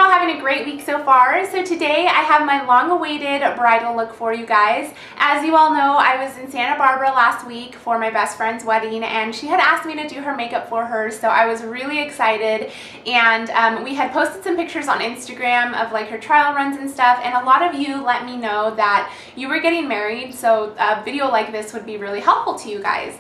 all having a great week so far. So today I have my long-awaited bridal look for you guys. As you all know, I was in Santa Barbara last week for my best friend's wedding, and she had asked me to do her makeup for her, so I was really excited. And we had posted some pictures on Instagram of like her trial runs and stuff, and a lot of you let me know that you were getting married, so a video like this would be really helpful to you guys.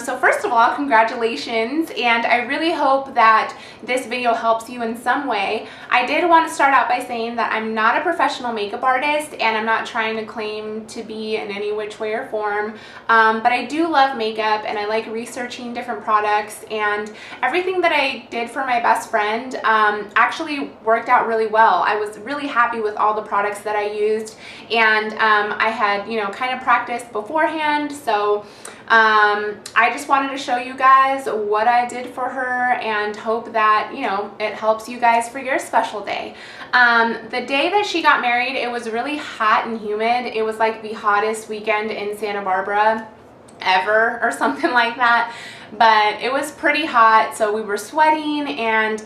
So first of all, congratulations, and I really hope that this video helps you in some way. I did want to start out by saying that I'm not a professional makeup artist, and I'm not trying to claim to be in any which way or form, but I do love makeup, and I like researching different products, and everything that I did for my best friend actually worked out really well. I was really happy with all the products that I used, and I had, you know, kind of practiced beforehand, so I just wanted to show you guys what I did for her and hope that, you know, it helps you guys for your special day. The day that she got married, it was really hot and humid. It was like the hottest weekend in Santa Barbara ever or something like that, but it was pretty hot, so we were sweating, and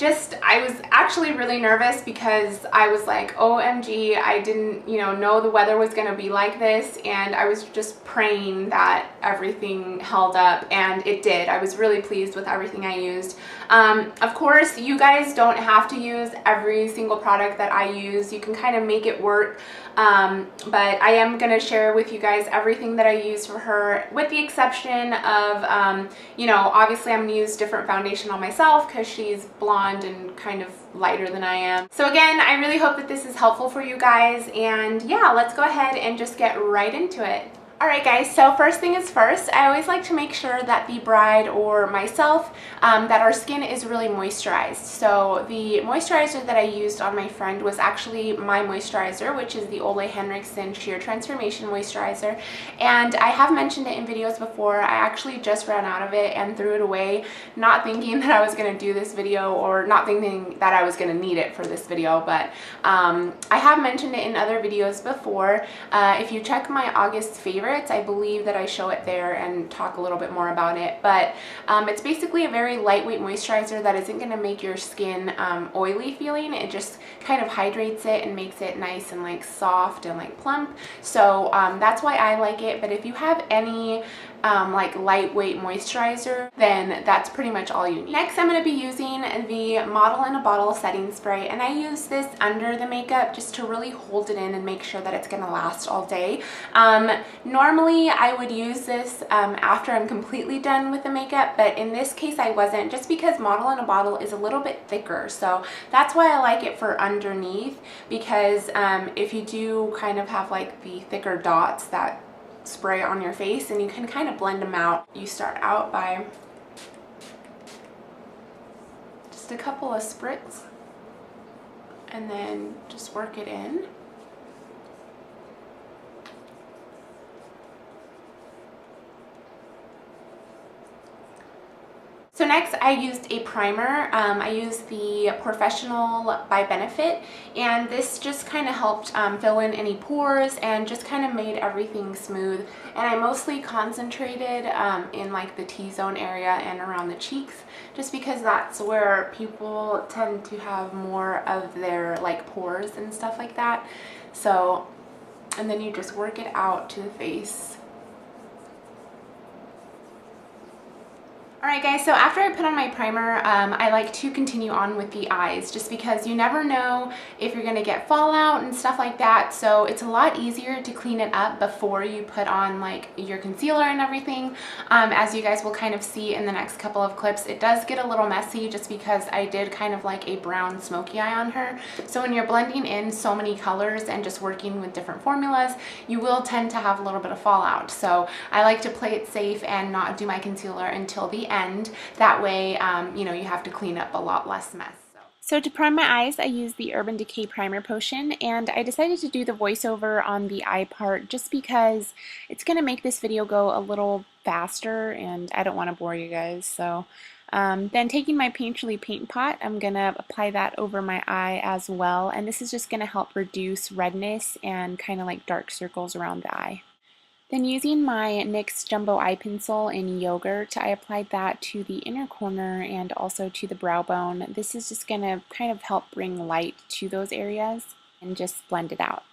I was actually really nervous because I was like, OMG, I didn't, you know the weather was gonna be like this, and I was just praying that everything held up, and it did. I was really pleased with everything I used. Of course, you guys don't have to use every single product that I use. You can kind of make it work, but I am gonna share with you guys everything that I used for her, with the exception of, you know, obviously I'm gonna use different foundation on myself because she's blonde and kind of lighter than I am. So again, I really hope that this is helpful for you guys, and yeah, let's go ahead and just get right into it. Alright guys, so first thing is first, I always like to make sure that the bride or myself, that our skin is really moisturized. So the moisturizer that I used on my friend was actually my moisturizer, which is the Henrickson Sheer Transformation Moisturizer. And I have mentioned it in videos before. I actually just ran out of it and threw it away, not thinking that I was going to do this video, or not thinking that I was going to need it for this video, but I have mentioned it in other videos before. If you check my August favorites, I believe that I show it there and talk a little bit more about it, but it's basically a very lightweight moisturizer that isn't going to make your skin oily feeling. It just kind of hydrates it and makes it nice and like soft and like plump, so that's why I like it. But if you have any like lightweight moisturizer, then that's pretty much all you need. Next, I'm going to be using the Model in a Bottle setting spray, and I use this under the makeup just to really hold it in and make sure that it's going to last all day. Normally I would use this after I'm completely done with the makeup, but in this case I wasn't, just because Model in a Bottle is a little bit thicker, so that's why I like it for underneath, because if you do kind of have like the thicker dots that spray on your face, and you can kind of blend them out. You start out by just a couple of spritz and then just work it in. So next I used a primer. I used the Professional by Benefit, and this just kind of helped fill in any pores and just kind of made everything smooth. And I mostly concentrated in like the T-zone area and around the cheeks, just because that's where people tend to have more of their like pores and stuff like that. So, and then you just work it out to the face. Alright guys, so after I put on my primer, I like to continue on with the eyes, just because you never know if you're going to get fallout and stuff like that, so it's a lot easier to clean it up before you put on like your concealer and everything. As you guys will kind of see in the next couple of clips, it does get a little messy just because I did kind of like a brown smoky eye on her. So when you're blending in so many colors and just working with different formulas, you will tend to have a little bit of fallout. So I like to play it safe and not do my concealer until the end. That way, you know, you have to clean up a lot less mess. So to prime my eyes, I used the Urban Decay Primer Potion, and I decided to do the voiceover on the eye part just because it's going to make this video go a little faster, and I don't want to bore you guys. So then taking my Painterly paint pot, I'm going to apply that over my eye as well, and this is just going to help reduce redness and kind of like dark circles around the eye. Then using my NYX Jumbo Eye Pencil in Yogurt, I applied that to the inner corner and also to the brow bone. This is just going to kind of help bring light to those areas and just blend it out.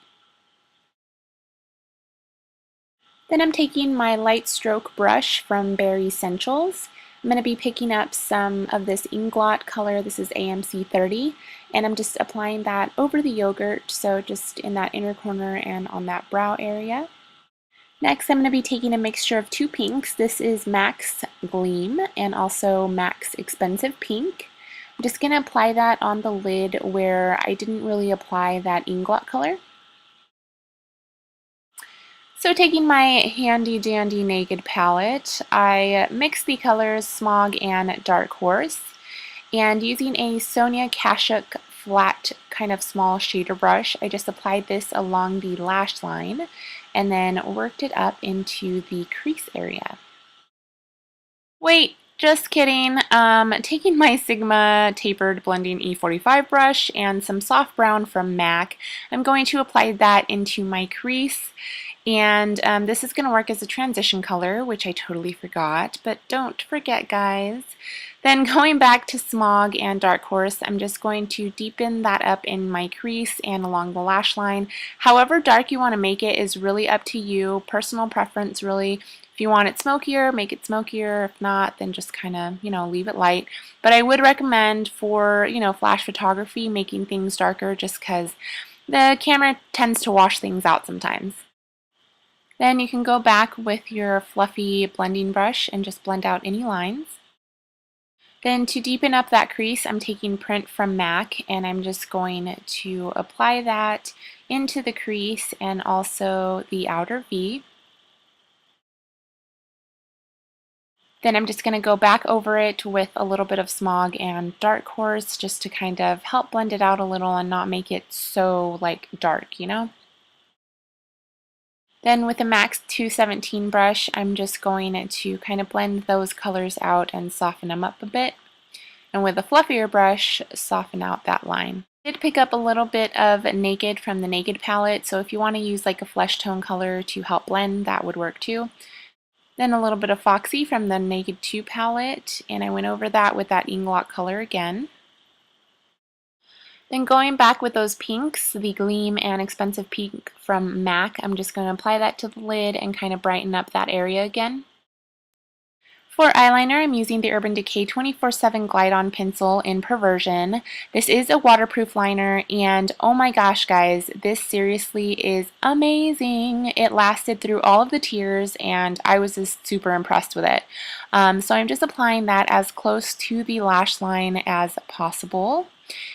Then I'm taking my light stroke brush from Bare Essentials. I'm going to be picking up some of this Inglot color. This is AMC 30, and I'm just applying that over the yogurt, so just in that inner corner and on that brow area. Next, I'm going to be taking a mixture of two pinks. This is MAC's Gleam and also MAC's Expensive Pink. I'm just going to apply that on the lid where I didn't really apply that Inglot color. So taking my handy dandy Naked palette, I mix the colors Smog and Dark Horse, and using a Sonia Kashuk flat kind of small shader brush, I just applied this along the lash line and then worked it up into the crease area. Wait, just kidding. Taking my Sigma Tapered Blending E45 brush and some soft brown from MAC, I'm going to apply that into my crease. And this is going to work as a transition color, which I totally forgot, but don't forget, guys. Then going back to Smog and Dark Horse, I'm just going to deepen that up in my crease and along the lash line. However dark you want to make it is really up to you, personal preference really. If you want it smokier, make it smokier. If not, then just kind of, leave it light. But I would recommend for, flash photography, making things darker just because the camera tends to wash things out sometimes. Then you can go back with your fluffy blending brush and just blend out any lines. Then to deepen up that crease, I'm taking Print from MAC and I'm just going to apply that into the crease and also the outer V. Then I'm just going to go back over it with a little bit of Smog and Dark Horse just to kind of help blend it out a little and not make it so dark, Then with the MAC 217 brush, I'm just going to kind of blend those colors out and soften them up a bit. And with a fluffier brush, soften out that line. I did pick up a little bit of Naked from the Naked palette, so if you want to use a flesh tone color to help blend, that would work too. Then a little bit of Foxy from the Naked 2 palette, and I went over that with that Inglot color again. Then going back with those pinks, the Gleam and Expensive Pink from MAC, I'm just going to apply that to the lid and kind of brighten up that area again. For eyeliner, I'm using the Urban Decay 24/7 Glide On Pencil in Perversion. This is a waterproof liner, and oh my gosh, guys, this seriously is amazing. It lasted through all of the tiers, and I was just super impressed with it. So I'm just applying that as close to the lash line as possible.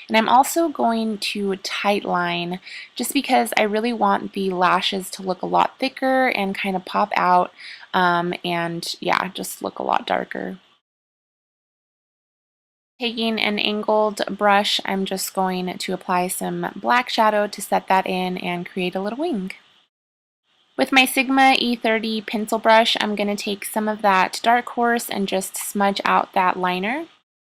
And I'm also going to tight line just because I really want the lashes to look a lot thicker and kind of pop out and yeah, just look a lot darker. Taking an angled brush, I'm just going to apply some black shadow to set that in and create a little wing. With my Sigma E30 pencil brush, I'm going to take some of that Dark Horse and just smudge out that liner.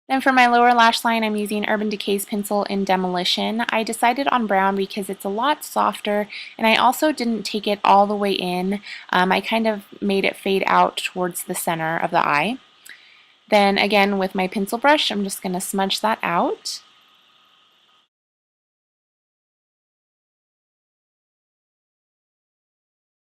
Then for my lower lash line, I'm using Urban Decay's pencil in Demolition. I decided on brown because it's a lot softer, and I also didn't take it all the way in. I kind of made it fade out towards the center of the eye. Then again, with my pencil brush, I'm just going to smudge that out.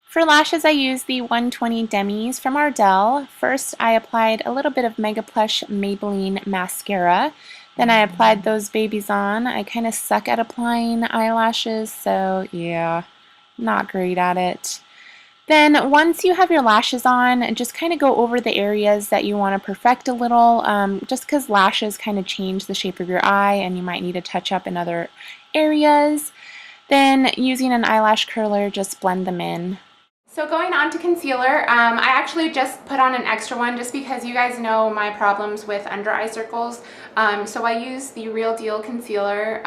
For lashes, I used the 120 Demis from Ardell. First, I applied a little bit of Mega Plush Maybelline mascara. Then I applied those babies on. I kind of suck at applying eyelashes, so yeah, not great at it. Then once you have your lashes on, just kind of go over the areas that you want to perfect a little, just because lashes kind of change the shape of your eye and you might need to touch up in other areas. Then using an eyelash curler, just blend them in. So going on to concealer, I actually just put on an extra one just because you guys know my problems with under eye circles. So I use the Real Deal concealer.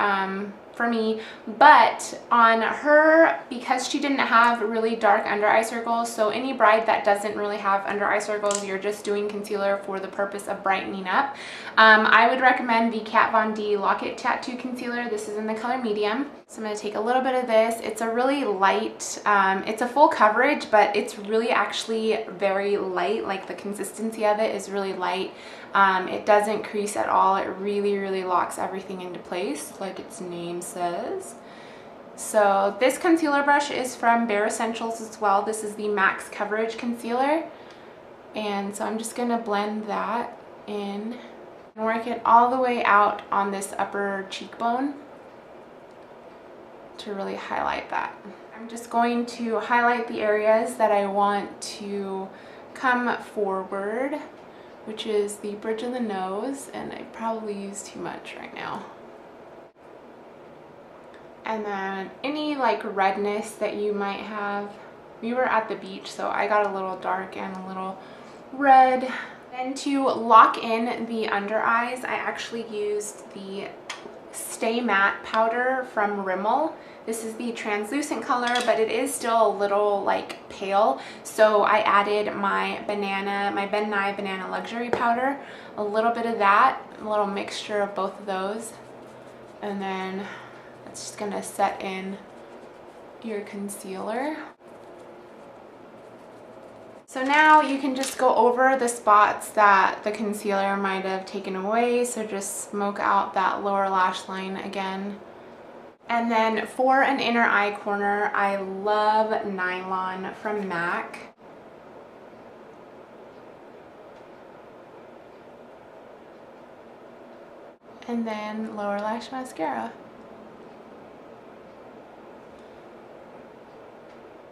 for me, but on her, because she didn't have really dark under eye circles, so any bride that doesn't really have under eye circles, you're just doing concealer for the purpose of brightening up, I would recommend the Kat Von D Lock It Tattoo Concealer. This is in the color medium. So I'm going to take a little bit of this. It's a really light, it's a full coverage, but it's really actually very light. Like the consistency of it is really light. It doesn't crease at all. It really locks everything into place like its name says. So this concealer brush is from Bare Essentials as well. This is the Max Coverage Concealer. And so I'm just going to blend that in and work it all the way out on this upper cheekbone to really highlight that. I'm just going to highlight the areas that I want to come forward, which is the bridge of the nose, and I probably use too much right now. And then any like redness that you might have. We were at the beach, so I got a little dark and a little red. Then to lock in the under eyes, I actually used the Stay Matte powder from Rimmel. This is the translucent color, but it is still a little like pale. So I added my Ben Nye Banana Luxury powder, a little bit of that, a little mixture of both of those. And then it's just gonna set in your concealer. So now you can just go over the spots that the concealer might have taken away. So just smoke out that lower lash line again. And then for an inner eye corner, I love Nylon from MAC. And then lower lash mascara.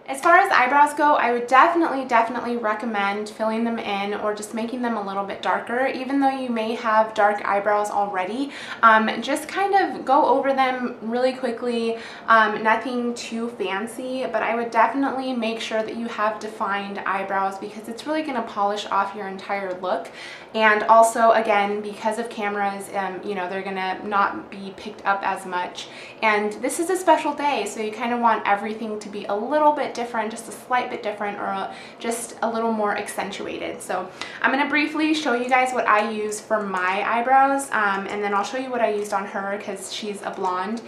As far as eyebrows go, I would definitely recommend filling them in or just making them a little bit darker. Even though you may have dark eyebrows already, just kind of go over them really quickly, nothing too fancy, but I would definitely make sure that you have defined eyebrows because it's really going to polish off your entire look. And also, again, because of cameras, you know, they're going to not be picked up as much. And this is a special day, so you kind of want everything to be a little bit different, just a slight bit different, or just a little more accentuated. So I'm going to briefly show you guys what I use for my eyebrows, and then I'll show you what I used on her because she's a blonde.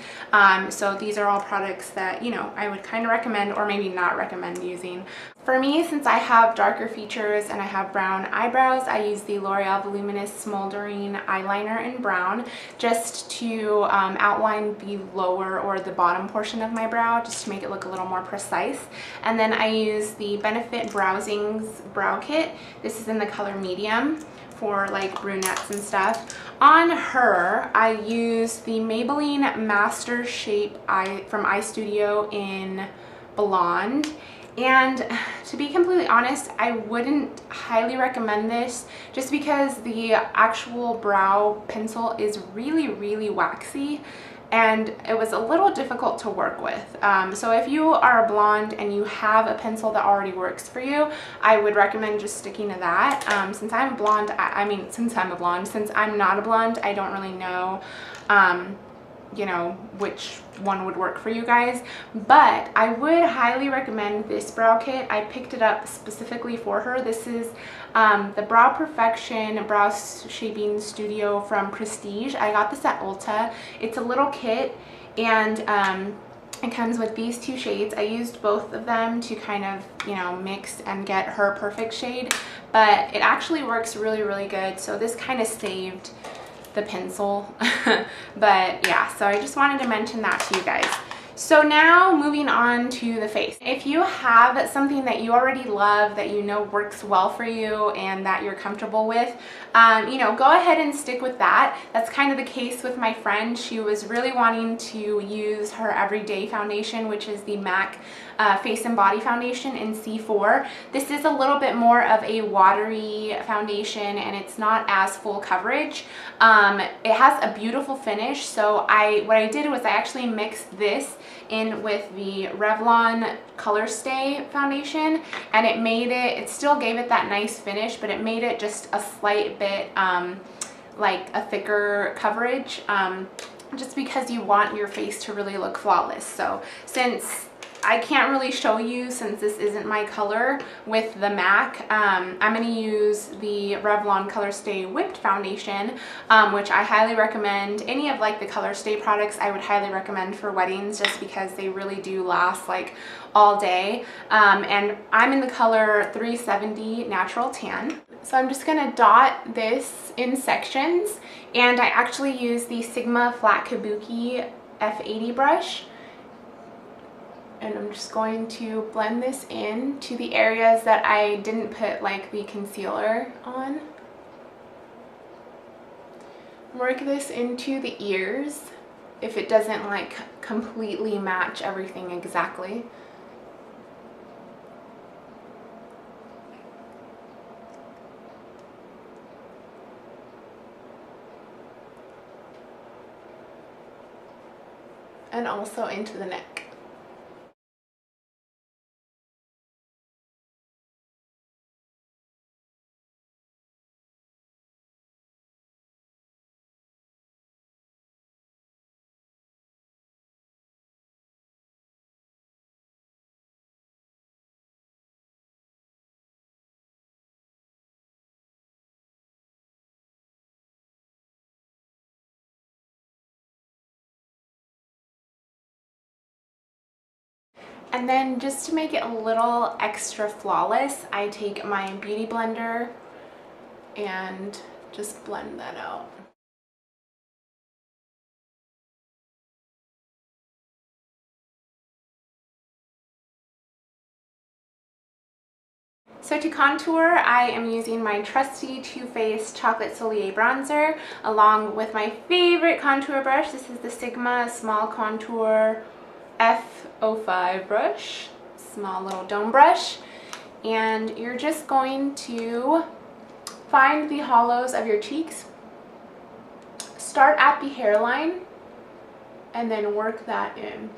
So these are all products that, you know, I would kind of recommend or maybe not recommend using. For me, since I have darker features and I have brown eyebrows, I use the L'Oreal Voluminous Smoldering Eyeliner in brown just to outline the lower or the bottom portion of my brow, just to make it look a little more precise. And then I use the Benefit Browsings Brow Kit. This is in the color medium for like brunettes and stuff. On her, I use the Maybelline Master Shape from Eye Studio in Blonde. And to be completely honest, I wouldn't highly recommend this just because the actual brow pencil is really waxy and it was a little difficult to work with. So if you are a blonde and you have a pencil that already works for you, I would recommend just sticking to that. Since I'm blonde, since I'm not a blonde, I don't really know you know, which one would work for you guys, but I would highly recommend this brow kit. I picked it up specifically for her. This is the Brow Perfection Brow Shaping Studio from Prestige. I got this at Ulta. It's a little kit, and it comes with these two shades. I used both of them to kind of, you know, mix and get her perfect shade, but it actually works really good. So this kind of saved the pencil. But yeah, so I just wanted to mention that to you guys. So now moving on to the face. If you have something that you already love, that you know works well for you and that you're comfortable with, you know, go ahead and stick with that. That's kind of the case with my friend. She was really wanting to use her everyday foundation, which is the MAC Face and Body Foundation in C4. This is a little bit more of a watery foundation and it's not as full coverage. It has a beautiful finish, so what I did was I actually mixed this in with the Revlon Color Stay foundation, and it still gave it that nice finish, but it made it just a slight bit like a thicker coverage. just because you want your face to really look flawless. So since I can't really show you, since this isn't my color with the MAC, I'm going to use the Revlon Color Stay Whipped Foundation, which I highly recommend. Any of like the Color Stay products I would highly recommend for weddings, just because they really do last like all day. And I'm in the color 370 Natural Tan. So I'm just going to dot this in sections, and I actually use the Sigma Flat Kabuki F80 brush. And I'm just going to blend this in to the areas that I didn't put like the concealer on. Work this into the ears if it doesn't like completely match everything exactly. And also into the neck. And then just to make it a little extra flawless, I take my beauty blender and just blend that out. So to contour, I am using my trusty Too Faced Chocolate Soleil bronzer along with my favorite contour brush. This is the Sigma Small Contour F05 brush, small little dome brush. And you're just going to find the hollows of your cheeks, start at the hairline, and then work that in.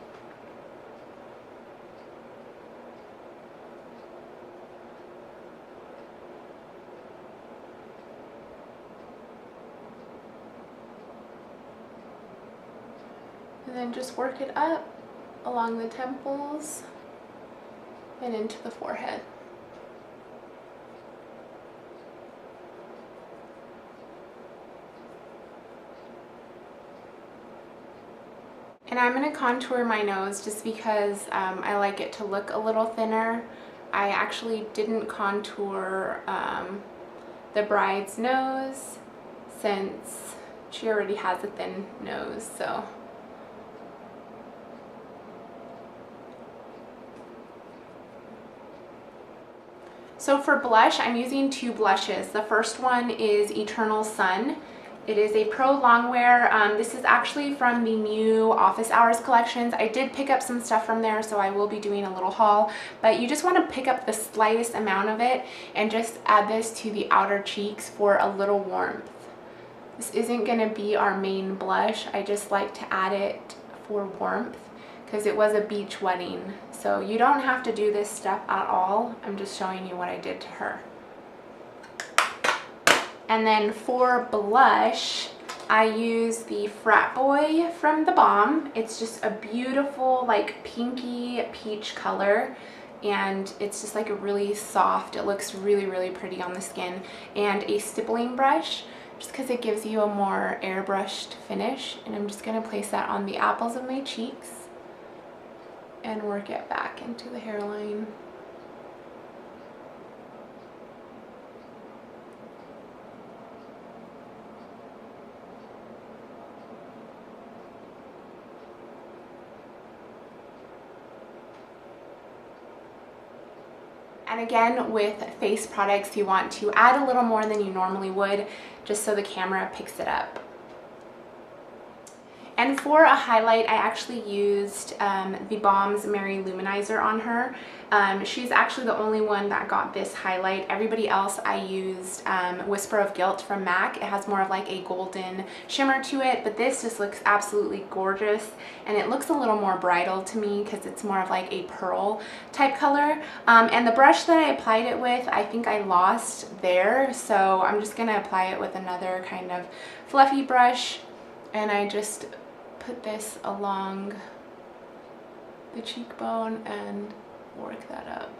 And then just work it up along the temples and into the forehead. And I'm going to contour my nose just because I like it to look a little thinner. I actually didn't contour the bride's nose since she already has a thin nose, so. So for blush, I'm using two blushes. The first one is Eternal Sun. It is a pro longwear. This is actually from the new Office Hours collections. I did pick up some stuff from there, so I will be doing a little haul. But you just want to pick up the slightest amount of it and just add this to the outer cheeks for a little warmth. This isn't going to be our main blush. I just like to add it for warmth because it was a beach wedding. So you don't have to do this stuff at all. I'm just showing you what I did to her. And then for blush, I use the Frat Boy from The Balm. It's just a beautiful like pinky peach color, and it's just like a really soft, it looks really, really pretty on the skin. And a stippling brush, just because it gives you a more airbrushed finish. And I'm just going to place that on the apples of my cheeks and work it back into the hairline. And again, with face products, you want to add a little more than you normally would, just so the camera picks it up. And for a highlight, I actually used the Balm's Mary Luminizer on her. She's actually the only one that got this highlight. Everybody else I used Whisper of Guilt from MAC. It has more of like a golden shimmer to it, but this just looks absolutely gorgeous. And it looks a little more bridal to me because it's more of like a pearl type color. And the brush that I applied it with, I think I lost there. So I'm just going to apply it with another kind of fluffy brush. And I just put this along the cheekbone and work that up.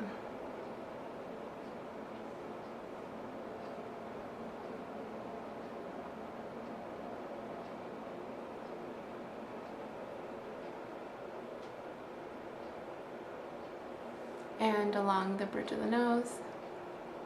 And along the bridge of the nose.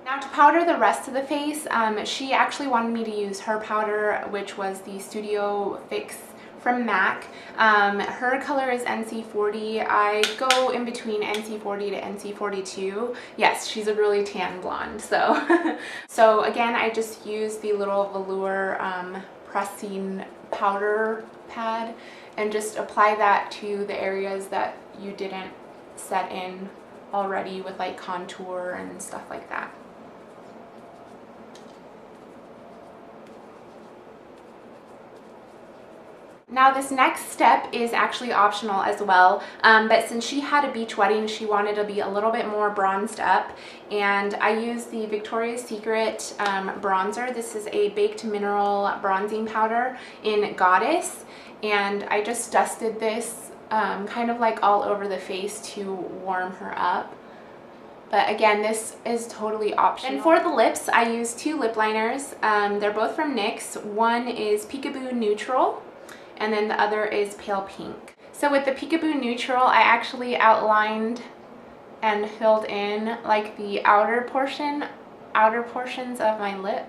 Now to powder the rest of the face, she actually wanted me to use her powder, which was the Studio Fix from MAC. Her color is NC40. I go in between NC40 to NC42. Yes, she's a really tan blonde, so. So again, I just used the little velour pressing powder pad and just apply that to the areas that you didn't set in already with like contour and stuff like that. Now this next step is actually optional as well, but since she had a beach wedding, she wanted to be a little bit more bronzed up, and I used the Victoria's Secret bronzer. This is a baked mineral bronzing powder in Goddess, and I just dusted this kind of like all over the face to warm her up. But again, this is totally optional. And for the lips, I used two lip liners. They're both from NYX. One is Peekaboo Neutral, and then the other is Pale Pink. So with the Peekaboo Neutral, I actually outlined and filled in like the outer portions of my lip.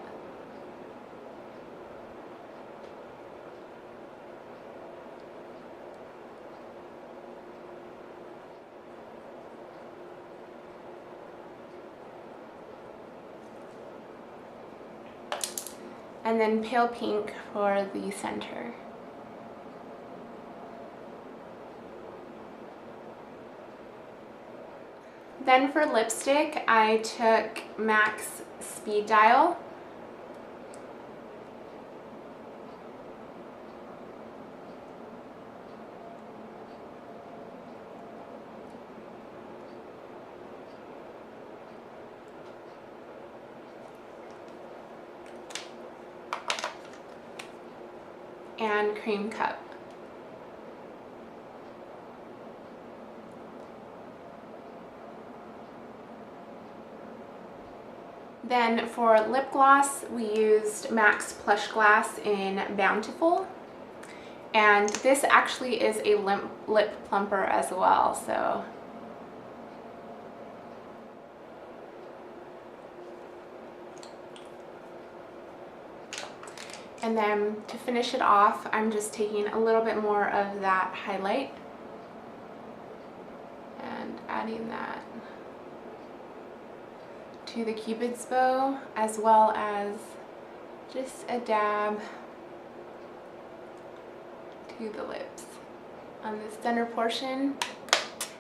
And then Pale Pink for the center. Then for lipstick, I took MAC's Speed Dial. And Cream Cup. Then for lip gloss, we used MAC's Plush Glass in Bountiful. And this actually is a lip plumper as well, so. And then to finish it off, I'm just taking a little bit more of that highlight and adding that to the Cupid's bow, as well as just a dab to the lips on the center portion.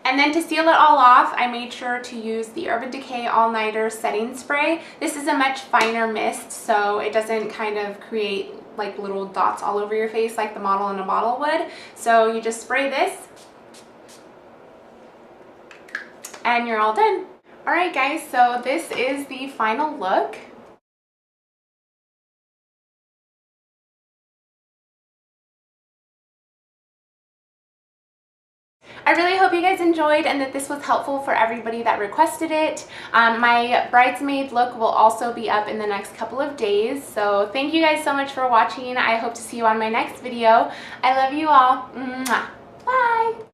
And then to seal it all off, I made sure to use the Urban Decay All Nighter Setting Spray. This is a much finer mist, so it doesn't kind of create like little dots all over your face like the model in a bottle would. So you just spray this and you're all done. Alright guys, so this is the final look. I really hope you guys enjoyed and that this was helpful for everybody that requested it. My bridesmaid look will also be up in the next couple of days. So thank you guys so much for watching. I hope to see you on my next video. I love you all. Mwah. Bye!